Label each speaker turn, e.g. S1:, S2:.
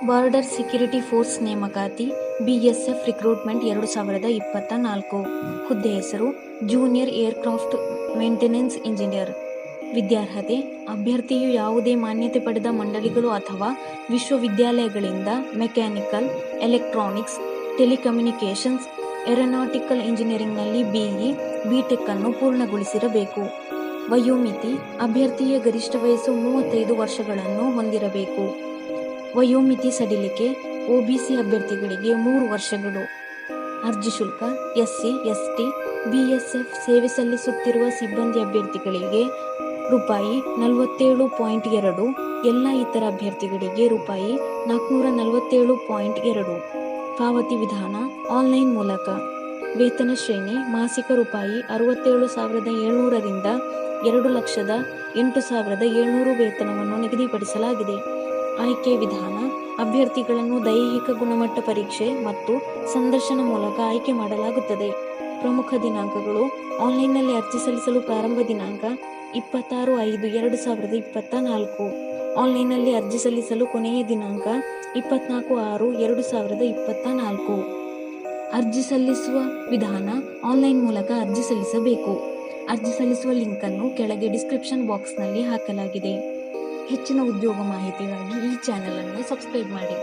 S1: Border security force ನೇಮಕಾತಿ BSF recruitment 2024. ಹುದ್ದೆ ಹೆಸರು ಜೂನಿಯರ್ ಏರ್ಕ್ರಾಫ್ಟ್ ಮೇಂಟೆನೆನ್ಸ್ ಇಂಜಿನಿಯರ್. ವಿದ್ಯಾರ್ಹತೆ: ಅಭ್ಯರ್ಥಿಯು ಯಾವುದೇ ಮಾನ್ಯತೆ ಪಡೆದ ಮಂಡಳಿಗಳು ಅಥವಾ ವಿಶ್ವವಿದ್ಯಾಲಯಗಳಿಂದ ಮೆಕ್ಯಾನಿಕಲ್, ಎಲೆಕ್ಟ್ರಾನಿಕ್ಸ್, ಟೆಲಿಕಮ್ಯುನಿಕೇಷನ್ಸ್, ಏರೋನಾಟಿಕಲ್ ಇಂಜಿನಿಯರಿಂಗ್ನಲ್ಲಿ BE, BTech ಅನ್ನು ಪೂರ್ಣಗೊಳಿಸಿರಬೇಕು. ವಯೋಮಿತಿ: ಅಭ್ಯರ್ಥಿಯ ಗರಿಷ್ಠ ವಯಸ್ಸು 35 ವರ್ಷಗಳನ್ನು ಹೊಂದಿರಬೇಕು. ವಯೋಮಿತಿ ಸಡಿಲಿಕೆ: OBC ಅಭ್ಯರ್ಥಿಗಳಿಗೆ 3 ವರ್ಷಗಳು. ಅರ್ಜಿ ಶುಲ್ಕ: SC, ST, BSF ಸೇವೆ ಸಲ್ಲಿಸುತ್ತಿರುವ ಸಿಬ್ಬಂದಿ ಅಭ್ಯರ್ಥಿಗಳಿಗೆ ₹47.2, ಎಲ್ಲ ಇತರ ಅಭ್ಯರ್ಥಿಗಳಿಗೆ ₹447.2. ಪಾವತಿ ವಿಧಾನ ಆನ್ಲೈನ್ ಮೂಲಕ. ವೇತನ ಶ್ರೇಣಿ ಮಾಸಿಕ ₹67,700 ರಿಂದ 2,08,700 ವೇತನವನ್ನು ನಿಗದಿಪಡಿಸಲಾಗಿದೆ. ಆಯ್ಕೆ ವಿಧಾನ: ಅಭ್ಯರ್ಥಿಗಳನ್ನು ದೈಹಿಕ ಗುಣಮಟ್ಟ ಪರೀಕ್ಷೆ ಮತ್ತು ಸಂದರ್ಶನ ಮೂಲಕ ಆಯ್ಕೆ ಮಾಡಲಾಗುತ್ತದೆ. ಪ್ರಮುಖ ದಿನಾಂಕಗಳು: ಆನ್ಲೈನ್ನಲ್ಲಿ ಅರ್ಜಿ ಸಲ್ಲಿಸಲು ಪ್ರಾರಂಭ ದಿನಾಂಕ 26/5/2024. ಆನ್ಲೈನ್ನಲ್ಲಿ ಅರ್ಜಿ ಸಲ್ಲಿಸಲು ಕೊನೆಯ ದಿನಾಂಕ 24/6/2024. ಅರ್ಜಿ ಸಲ್ಲಿಸುವ ವಿಧಾನ: ಆನ್ಲೈನ್ ಮೂಲಕ ಅರ್ಜಿ ಸಲ್ಲಿಸಬೇಕು. ಅರ್ಜಿ ಸಲ್ಲಿಸುವ ಲಿಂಕನ್ನು ಕೆಳಗೆ ಡಿಸ್ಕ್ರಿಪ್ಷನ್ ಬಾಕ್ಸ್ನಲ್ಲಿ ಹಾಕಲಾಗಿದೆ. ಹೆಚ್ಚಿನ ಉದ್ಯೋಗ ಮಾಹಿತಿಗಾಗಿ ಈ ಚಾನೆಲ್ ಅನ್ನು ಸಬ್ಸ್ಕ್ರೈಬ್ ಮಾಡಿ.